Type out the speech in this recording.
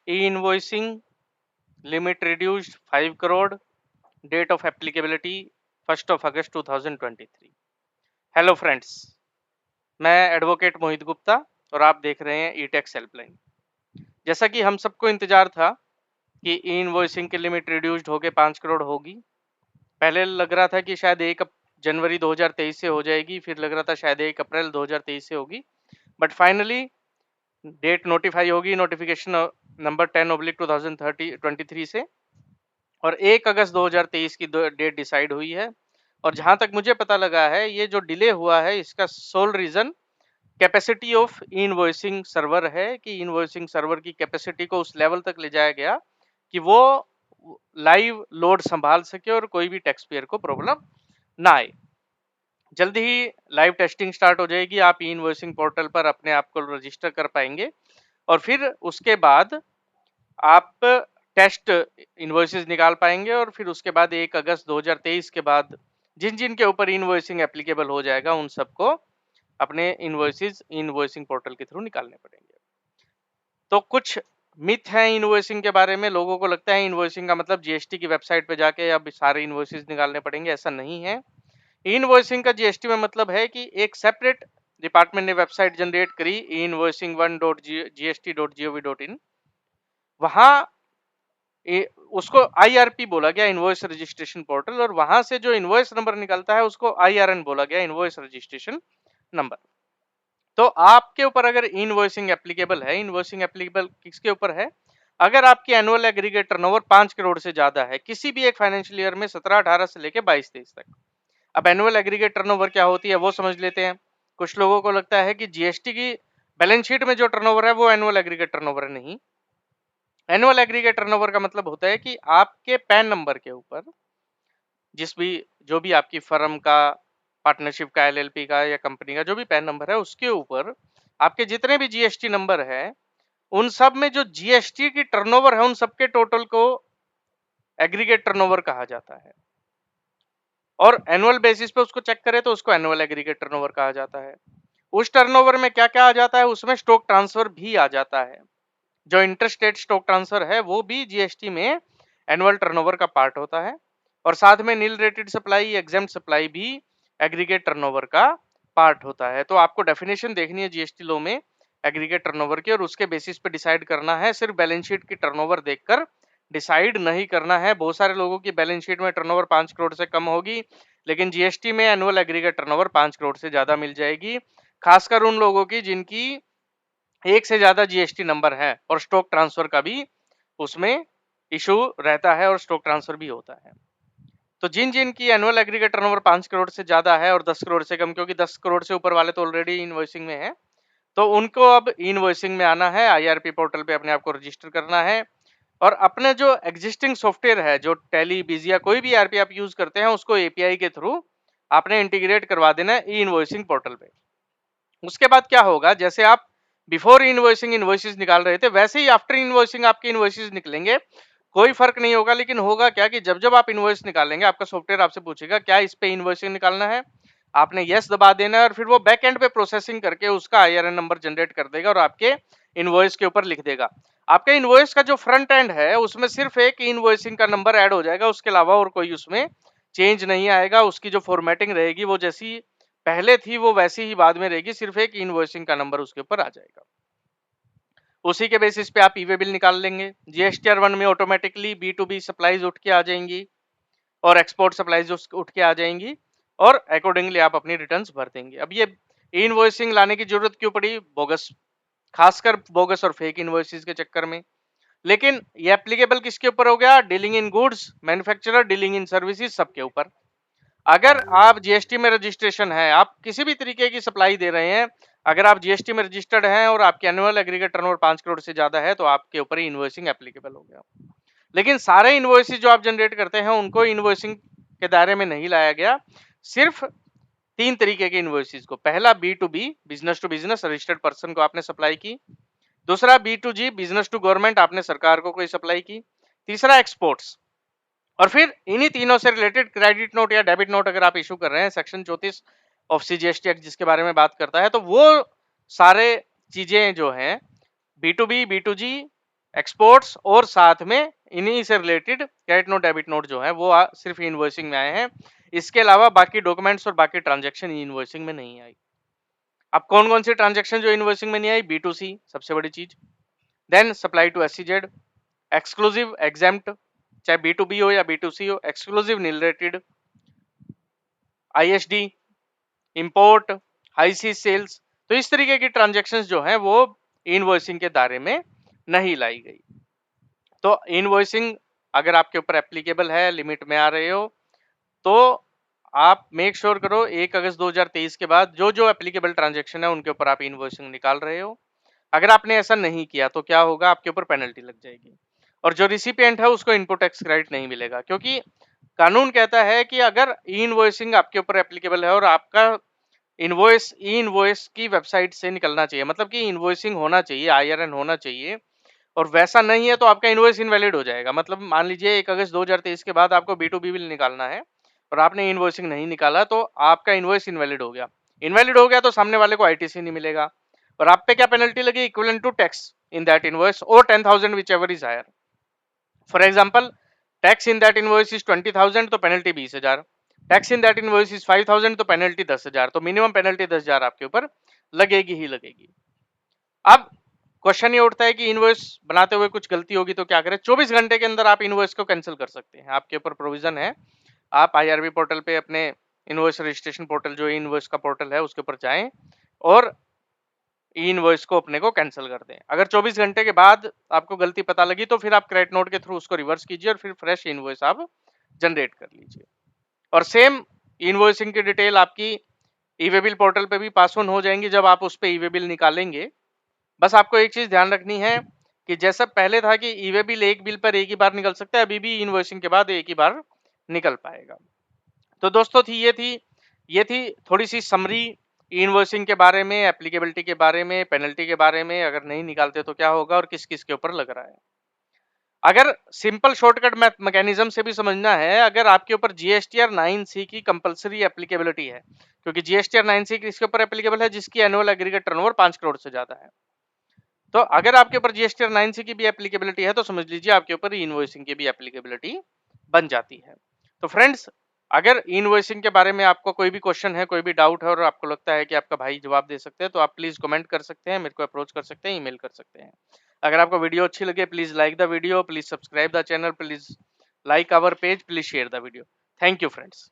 E invoicing limit reduced 5 crore, date of applicability 1 अगस्त 2023। Hello friends, मैं advocate Mohit Gupta और आप देख रहे हैं ई टैक्स हेल्पलाइन। जैसा कि हम सबको इंतजार था कि ई इनवॉइसिंग की लिमिट रिड्यूस्ड होकर 5 करोड़ होगी। पहले लग रहा था कि शायद 1 जनवरी 2023 से हो जाएगी, फिर लग रहा था शायद 1 अप्रैल 2023 से होगी, बट फाइनली डेट नोटिफाई होगी नोटिफिकेशन नंबर 10/2023 से, और 1 अगस्त 2023 की डेट डिसाइड हुई है। और जहां तक मुझे पता लगा है, ये जो डिले हुआ है इसका sole reason capacity of invoicing server है कि इनवॉइसिंग सर्वर की कैपेसिटी को उस लेवल तक ले जाया गया कि वो लाइव लोड संभाल सके और कोई भी टैक्स पेयर को प्रॉब्लम ना आए। जल्द ही लाइव टेस्टिंग स्टार्ट हो जाएगी, आप ई इनवॉइसिंग पोर्टल पर अपने आप को रजिस्टर कर पाएंगे और फिर उसके बाद आप टेस्ट इनवॉइसेस निकाल पाएंगे। और फिर उसके बाद 1 अगस्त 2023 के बाद जिन जिन के ऊपर इनवॉइसिंग एप्लीकेबल हो जाएगा उन सबको अपने इनवॉइसेस इनवॉइसिंग पोर्टल के थ्रू निकालने पड़ेंगे। तो कुछ मिथ है इनवॉइसिंग के बारे में। लोगों को लगता है इनवॉइसिंग का मतलब जीएसटी की वेबसाइट पे जाके अब सारे इनवॉइसेस निकालने पड़ेंगे, ऐसा नहीं है। इनवॉइसिंग का जीएसटी में मतलब है कि एक सेपरेट डिपार्टमेंट ने वेबसाइट जनरेट करी invoicing1.gst.gov.in, वहां उसको आईआरपी बोला गया, इनवॉइस रजिस्ट्रेशन पोर्टल, और वहां से जो इनवॉइस नंबर निकलता है उसको आईआरएन बोला गया, इनवॉइस रजिस्ट्रेशन नंबर। तो आपके ऊपर अगर इनवॉइसिंग एप्लीकेबल है, इनवॉइसिंग एप्लीकेबल किसके ऊपर है? अगर आपकी एनुअल एग्रीगेट टर्नओवर 5 करोड़ से ज्यादा है किसी भी एक फाइनेंशियल ईयर में 17-18 से लेके 22-23 तक। अब एनुअल एग्रीगेट टर्नओवर क्या होती है वो समझ लेते हैं। कुछ लोगों को लगता है कि जीएसटी की बैलेंस शीट में जो टर्नओवर है वो एनुअल एग्रीगेट टर्नओवर नहीं। एनुअल एग्रीगेट टर्नओवर का मतलब होता है कि आपके पैन नंबर के ऊपर जो भी आपकी फर्म का, पार्टनरशिप का, एलएलपी का या कंपनी का जो भी पैन नंबर है उसके ऊपर आपके जितने भी जीएसटी नंबर है उन सब में जो जीएसटी की टर्नओवर है उन सबके टोटल को एग्रीगेट टर्नओवर कहा जाता है। और एनुअल बेसिस पे उसको चेक करें तो उसको एनुअल एग्रीगेट टर्नओवर कहा जाता है। उस टर्नओवर में क्या क्या आ जाता है? उसमें स्टॉक ट्रांसफर भी आ जाता है। जो इंटरस्टेट स्टॉक ट्रांसफर है वो भी जीएसटी में एनुअल टर्नओवर का पार्ट होता है, और साथ में nil rated supply, exempt supply भी एग्रीगेट टर्नओवर का पार्ट होता है। तो आपको डेफिनेशन देखनी है जीएसटी लॉ में एग्रीगेट टर्नओवर की, और उसके बेसिस पे डिसाइड करना है। सिर्फ बैलेंस शीट की टर्नओवर देखकर डिसाइड नहीं करना है। बहुत सारे लोगों की बैलेंस शीट में टर्नओवर 5 करोड़ से कम होगी, लेकिन जीएसटी में एनुअल एग्रीगेट टर्नओवर 5 करोड़ से ज्यादा मिल जाएगी। खासकर उन लोगों की जिनकी एक से ज्यादा जीएसटी नंबर है और स्टॉक ट्रांसफर का भी उसमें इशू रहता है और स्टॉक ट्रांसफर भी होता है। तो जिन जिन की एनुअल एग्रीगेट टर्नओवर 5 करोड़ से ज्यादा है और 10 करोड़ से कम, क्योंकि 10 करोड़ से ऊपर वाले तो ऑलरेडी इनवॉइसिंग में है, तो उनको अब इनवॉइसिंग में आना है, आईआरपी पोर्टल पे अपने आप को रजिस्टर करना है, और अपने जो एग्जिस्टिंग सॉफ्टवेयर है, जो टैली, बिजी या कोई भी आरपी आप यूज करते हैं, उसको एपीआई के थ्रू आपने इंटीग्रेट करवा देना है ई इनवॉइसिंग पोर्टल पे। उसके बाद क्या होगा, जैसे आप बिफोर इनवॉइसिंग इनवॉइसेस निकाल रहे थे वैसे ही आफ्टर इनवॉइसिंग आपके इनवॉइसेस निकलेंगे। कोई फर्क नहीं होगा, लेकिन होगा क्या कि जब जब आप इनवॉइस निकालेंगे आपका सॉफ्टवेयर आपसे पूछेगा क्या इस पे इनवॉइसिंग निकालना है, आपने यस दबा देना है, और फिर वो बैक एंड पे प्रोसेसिंग करके उसका आईआरएन नंबर जनरेट कर देगा और आपके इनवॉइस के ऊपर लिख देगा। आपके इनवॉइस का जो फ्रंट एंड है उसमें सिर्फ एक इनवॉइसिंग का नंबर ऐड हो जाएगा, उसके अलावा और कोई उसमें चेंज नहीं आएगा। उसकी जो फॉर्मेटिंग रहेगी वो जैसी पहले थी वो वैसी ही बाद में रहेगी, सिर्फ एक इनवॉइसिंग का नंबर उसके ऊपर आ जाएगा। उसी के बेसिस पे आप ईवे बिल निकाल लेंगे। जीएसटीआर 1 में ऑटोमेटिकली बी2बी सप्लाईज उठ के आ जाएंगी और एक्सपोर्ट सप्लाईज उठ के आ जाएंगी, और अकॉर्डिंगली आप अपनी रिटर्न्स भर देंगे। अब ये इनवॉइसिंग लाने की जरूरत क्यों पड़ी? बोगस, खासकर बोगस और फेक इनवॉइसेस के चक्कर में। लेकिन ये एप्लीकेबल किसके ऊपर हो गया? Dealing in goods, manufacturer, dealing in services, सबके ऊपर। अगर आप जीएसटी में रजिस्ट्रेशन है, आप किसी भी तरीके की सप्लाई दे रहे हैं, अगर आप जीएसटी में रजिस्टर्ड हैं और आपके एनुअल एग्रीगेट टर्नओवर 5 करोड़ से ज्यादा है तो आपके ऊपर ही इनवॉइसिंग एप्लीकेबल हो गया। लेकिन सारे इनवॉइसेस जो आप जनरेट करते हैं उनको इनवॉइसिंग के दायरे में नहीं लाया गया। सिर्फ 3 तरीके के इनवॉइसेस को, पहला बी2बी, business to business, registered person को आपने सप्लाई की। दूसरा बी2जी, बिजनेस टू गवर्नमेंट, आपने सरकार को कोई सप्लाई की। तीसरा एक्सपोर्ट्स। और फिर इन्हीं तीनों से रिलेटेड क्रेडिट नोट या डेबिट नोट अगर आप इशू कर रहे हैं, सेक्शन 34 ऑफ सीजीएसटी एक्ट जिसके बारे में बात करता है, तो वो सारे चीजें जो हैं बी2बी, बी2जी, एक्सपोर्ट्स और साथ में इन्हीं से related credit note debit note जो है वो सिर्फ इनवॉइसिंग में आए हैं। इसके अलावा बाकी डॉक्यूमेंट्स और बाकी ट्रांजैक्शन इनवॉइसिंग में नहीं आई। अब कौन कौन सी ट्रांजैक्शन जो इनवॉइसिंग में नहीं आई? B2C सबसे बड़ी चीज, then supply to SEZ, exclusive exempt, चाहे B2B हो या B2C हो, exclusive nil rated, ISD, import, high sea sales. तो इस तरीके की ट्रांजैक्शंस जो हैं वो इनवॉइसिंग के दायरे में नहीं लाई गई। तो इनवॉइसिंग अगर आपके ऊपर एप्लीकेबल है, लिमिट में आ रहे हो, तो आप मेक श्योर करो 1 अगस्त 2023 के बाद जो जो एप्लीकेबल ट्रांजैक्शन है उनके ऊपर आप इनवॉइसिंग निकाल रहे हो। अगर आपने ऐसा नहीं किया तो क्या होगा? आपके ऊपर पेनल्टी लग जाएगी और जो रिसिपिएंट है उसको इनपुट टैक्स क्रेडिट नहीं मिलेगा, क्योंकि कानून कहता है कि अगर ई इनवॉइसिंग आपके ऊपर एप्लीकेबल है और आपका इनवॉइस ई इनवॉइस की वेबसाइट से निकलना चाहिए, मतलब कि इनवॉइसिंग होना चाहिए, IRN होना चाहिए, और वैसा नहीं है तो आपका इनवॉइस इनवैलिड हो जाएगा। मतलब मान लीजिए 1 अगस्त 2023 के बाद आपको B2B बिल निकालना है और आपने इनवॉइसिंग नहीं निकाला तो आपका इनवॉइस इनवैलिड हो गया। इनवैलिड हो गया तो सामने वाले को ITC नहीं मिलेगा और आप पे क्या पेनल्टी लगी? Equivalent to tax in that invoice और 10,000 whichever is higher. For example, tax in that invoice is 20,000 तो penalty 20,000, tax in that invoice is 5,000 तो पेनल्टी 10,000, तो मिनिमम पेनल्टी 10,000 आपके ऊपर लगेगी ही लगेगी। अब क्वेश्चन ये उठता है कि इनवॉइस बनाते हुए कुछ गलती होगी तो क्या करें? 24 घंटे के अंदर आप इनवॉइस को कैंसिल कर सकते हैं, आपके ऊपर प्रोविजन है। आप IRB पोर्टल पे अपने इनवॉइस रजिस्ट्रेशन पोर्टल जो इनवॉइस का पोर्टल है उसके ऊपर जाएं और ई इनवॉइस को अपने को कैंसिल कर दें। अगर 24 घंटे के बाद आपको गलती पता लगी तो फिर आप क्रेडिट नोट के थ्रू उसको रिवर्स कीजिए और फिर फ्रेश इनवॉइस आप जनरेट कर लीजिए। और सेम इनवॉइसिंग की डिटेल आपकी ई-वे बिल पोर्टल पे भी पास ऑन हो जाएंगी जब आप उस पे ई-वे बिल निकालेंगे। बस आपको एक चीज ध्यान रखनी है कि जैसा पहले था कि ई-वे बिल एक बिल पर एक ही बार निकल सकता है, अभी भी इनवॉइसिंग के बाद एक ही बार निकल पाएगा। तो दोस्तों ये थी थोड़ी सी समरी इनवॉइसिंग के बारे में, एप्लीकेबिलिटी के बारे में, पेनल्टी के बारे में, अगर नहीं निकालते तो क्या होगा और किस किस के ऊपर लग रहा है। अगर सिंपल शॉर्टकट मैकेनिज्म से भी समझना है, अगर आपके ऊपर GSTR 9C की कंपलसरी एप्लीकेबिलिटी है, क्योंकि GSTR 9C किसके ऊपर एप्लीकेबल है? जिसकी एनुअल एग्रीगेट टर्नओवर 5 करोड़ से ज्यादा है। तो अगर आपके ऊपर GSTR 9C की भी एप्लीकेबिलिटी है तो समझ लीजिए आपके ऊपर इनवॉइसिंग की भी एप्लीकेबिलिटी बन जाती है। तो फ्रेंड्स, अगर इनवॉइसिंग के बारे में आपको कोई भी क्वेश्चन है, कोई भी डाउट है और आपको लगता है कि आपका भाई जवाब दे सकते हैं, तो आप प्लीज कमेंट कर सकते हैं, मेरे को अप्रोच कर सकते हैं, ईमेल कर सकते हैं। अगर आपको वीडियो अच्छी लगे please like the video, please subscribe the channel, please like our page, please share the video. Thank you friends.